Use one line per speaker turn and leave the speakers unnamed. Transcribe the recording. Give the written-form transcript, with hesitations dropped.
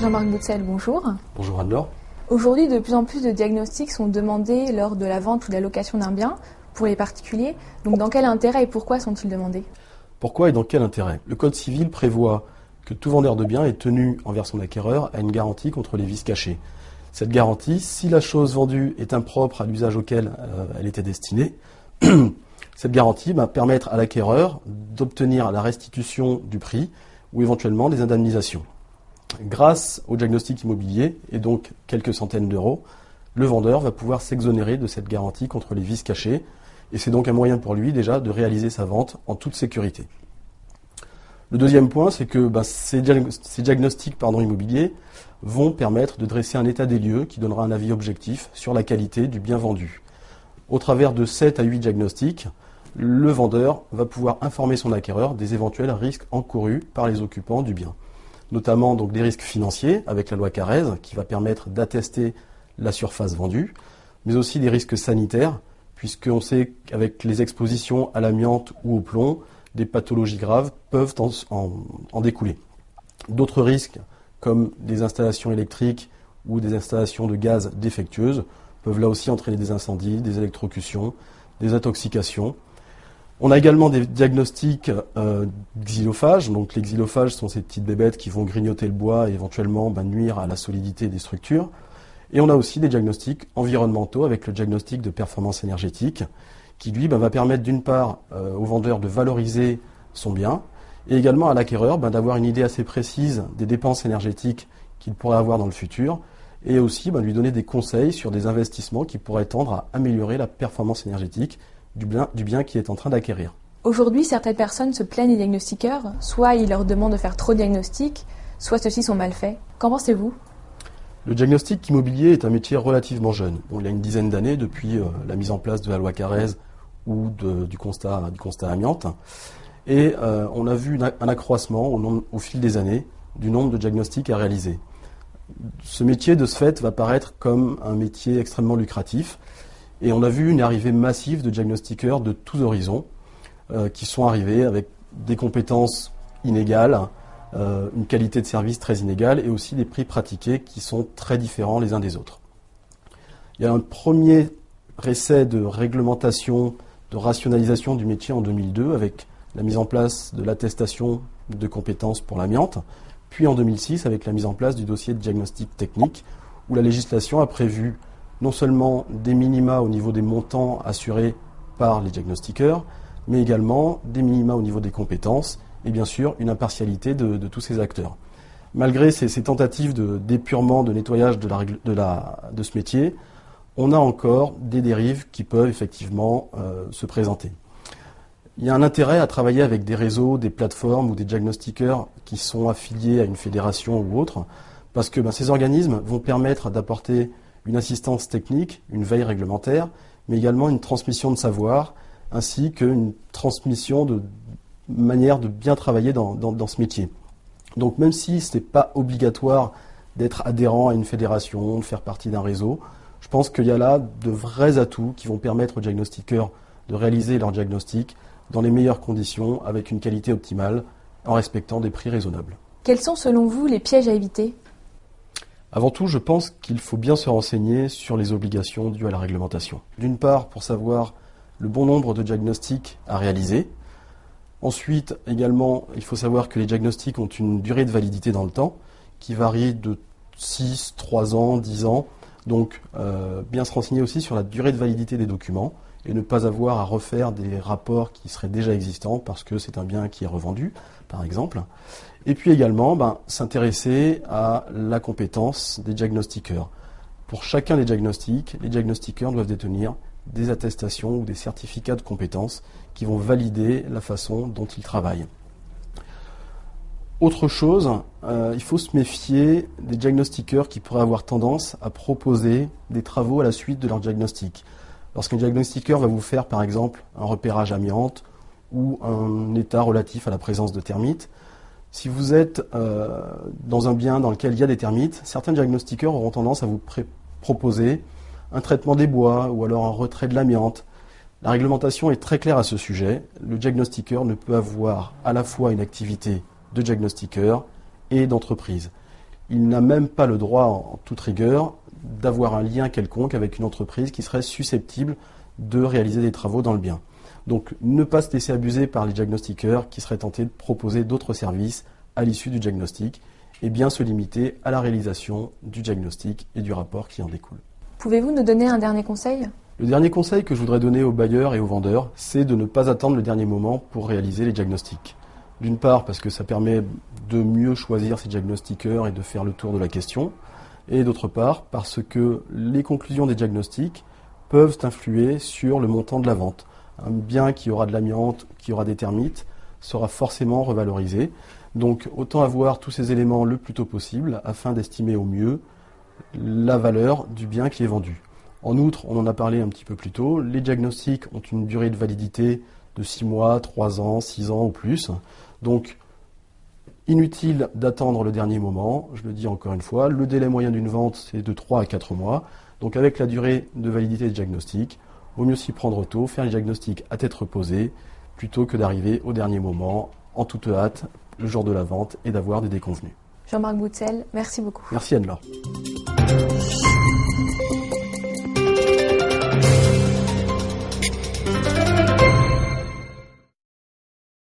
Jean-Marc Boutzel, bonjour.
Bonjour Anne-Laure.
Aujourd'hui, de plus en plus de diagnostics sont demandés lors de la vente ou de la location d'un bien pour les particuliers. Donc dans quel intérêt et pourquoi sont-ils demandés ?
Pourquoi et dans quel intérêt ? Le Code civil prévoit que tout vendeur de biens est tenu envers son acquéreur à une garantie contre les vices cachés. Cette garantie, si la chose vendue est impropre à l'usage auquel elle était destinée, cette garantie va permettre à l'acquéreur d'obtenir la restitution du prix ou éventuellement des indemnisations. Grâce au diagnostic immobilier, et donc quelques centaines d'euros, le vendeur va pouvoir s'exonérer de cette garantie contre les vices cachés, et c'est donc un moyen pour lui déjà de réaliser sa vente en toute sécurité. Le deuxième point, c'est que ces diagnostics immobiliers vont permettre de dresser un état des lieux qui donnera un avis objectif sur la qualité du bien vendu. Au travers de 7 à 8 diagnostics, le vendeur va pouvoir informer son acquéreur des éventuels risques encourus par les occupants du bien. Notamment donc des risques financiers avec la loi Carrez qui va permettre d'attester la surface vendue, mais aussi des risques sanitaires, puisqu'on sait qu'avec les expositions à l'amiante ou au plomb, des pathologies graves peuvent en découler. D'autres risques, comme des installations électriques ou des installations de gaz défectueuses, peuvent là aussi entraîner des incendies, des électrocutions, des intoxications. On a également des diagnostics xylophages. Donc les xylophages sont ces petites bébêtes qui vont grignoter le bois et éventuellement nuire à la solidité des structures. Et on a aussi des diagnostics environnementaux avec le diagnostic de performance énergétique qui lui va permettre d'une part au vendeur de valoriser son bien et également à l'acquéreur d'avoir une idée assez précise des dépenses énergétiques qu'il pourrait avoir dans le futur et aussi lui donner des conseils sur des investissements qui pourraient tendre à améliorer la performance énergétique du bien qui est en train d'acquérir.
Aujourd'hui, certaines personnes se plaignent des diagnostiqueurs, soit ils leur demandent de faire trop de diagnostics, soit ceux-ci sont mal faits. Qu'en pensez-vous ?
Le diagnostic immobilier est un métier relativement jeune. Il y a une dizaine d'années depuis la mise en place de la loi Carrez ou du constat amiante. Et on a vu un accroissement au fil des années du nombre de diagnostics à réaliser. Ce métier, de ce fait, va paraître comme un métier extrêmement lucratif. Et on a vu une arrivée massive de diagnostiqueurs de tous horizons qui sont arrivés avec des compétences inégales, une qualité de service très inégale et aussi des prix pratiqués qui sont très différents les uns des autres. Il y a un premier essai de réglementation, de rationalisation du métier en 2002 avec la mise en place de l'attestation de compétences pour l'amiante, puis en 2006 avec la mise en place du dossier de diagnostic technique où la législation a prévu non seulement des minima au niveau des montants assurés par les diagnostiqueurs, mais également des minima au niveau des compétences et bien sûr une impartialité de tous ces acteurs. Malgré ces tentatives d'épurement, de nettoyage de ce métier, on a encore des dérives qui peuvent effectivement se présenter. Il y a un intérêt à travailler avec des réseaux, des plateformes ou des diagnostiqueurs qui sont affiliés à une fédération ou autre, parce que ces organismes vont permettre d'apporter une assistance technique, une veille réglementaire, mais également une transmission de savoir, ainsi qu'une transmission de manière de bien travailler dans ce métier. Donc même si ce n'est pas obligatoire d'être adhérent à une fédération, de faire partie d'un réseau, je pense qu'il y a là de vrais atouts qui vont permettre aux diagnostiqueurs de réaliser leur diagnostic dans les meilleures conditions, avec une qualité optimale, en respectant des prix raisonnables.
Quels sont selon vous les pièges à éviter ?
Avant tout, je pense qu'il faut bien se renseigner sur les obligations dues à la réglementation. D'une part, pour savoir le bon nombre de diagnostics à réaliser. Ensuite, également, il faut savoir que les diagnostics ont une durée de validité dans le temps qui varie de 6, 3 ans, 10 ans. Donc, bien se renseigner aussi sur la durée de validité des documents et ne pas avoir à refaire des rapports qui seraient déjà existants parce que c'est un bien qui est revendu, par exemple. Et puis également, s'intéresser à la compétence des diagnostiqueurs. Pour chacun des diagnostics, les diagnostiqueurs doivent détenir des attestations ou des certificats de compétences qui vont valider la façon dont ils travaillent. Autre chose, il faut se méfier des diagnostiqueurs qui pourraient avoir tendance à proposer des travaux à la suite de leur diagnostic. Lorsqu'un diagnostiqueur va vous faire, par exemple, un repérage amiante ou un état relatif à la présence de termites, si vous êtes dans un bien dans lequel il y a des termites, certains diagnostiqueurs auront tendance à vous proposer un traitement des bois ou alors un retrait de l'amiante. La réglementation est très claire à ce sujet. Le diagnostiqueur ne peut avoir à la fois une activité de diagnostiqueur et d'entreprise. Il n'a même pas le droit, en toute rigueur, d'avoir un lien quelconque avec une entreprise qui serait susceptible de réaliser des travaux dans le bien. Donc ne pas se laisser abuser par les diagnostiqueurs qui seraient tentés de proposer d'autres services à l'issue du diagnostic et bien se limiter à la réalisation du diagnostic et du rapport qui en découle.
Pouvez-vous nous donner un dernier conseil ?
Le dernier conseil que je voudrais donner aux bailleurs et aux vendeurs, c'est de ne pas attendre le dernier moment pour réaliser les diagnostics. D'une part parce que ça permet de mieux choisir ses diagnostiqueurs et de faire le tour de la question, et d'autre part parce que les conclusions des diagnostics peuvent influer sur le montant de la vente. Un bien qui aura de l'amiante, qui aura des termites, sera forcément revalorisé. Donc autant avoir tous ces éléments le plus tôt possible afin d'estimer au mieux la valeur du bien qui est vendu. En outre, on en a parlé un petit peu plus tôt, les diagnostics ont une durée de validité de 6 mois, 3 ans, 6 ans ou plus. Donc, inutile d'attendre le dernier moment, je le dis encore une fois, le délai moyen d'une vente c'est de 3 à 4 mois. Donc avec la durée de validité des diagnostics, vaut mieux s'y prendre tôt, faire les diagnostics à tête reposée, plutôt que d'arriver au dernier moment, en toute hâte, le jour de la vente, et d'avoir des déconvenus.
Jean-Marc Boutzel, merci beaucoup.
Merci Anne-Laure.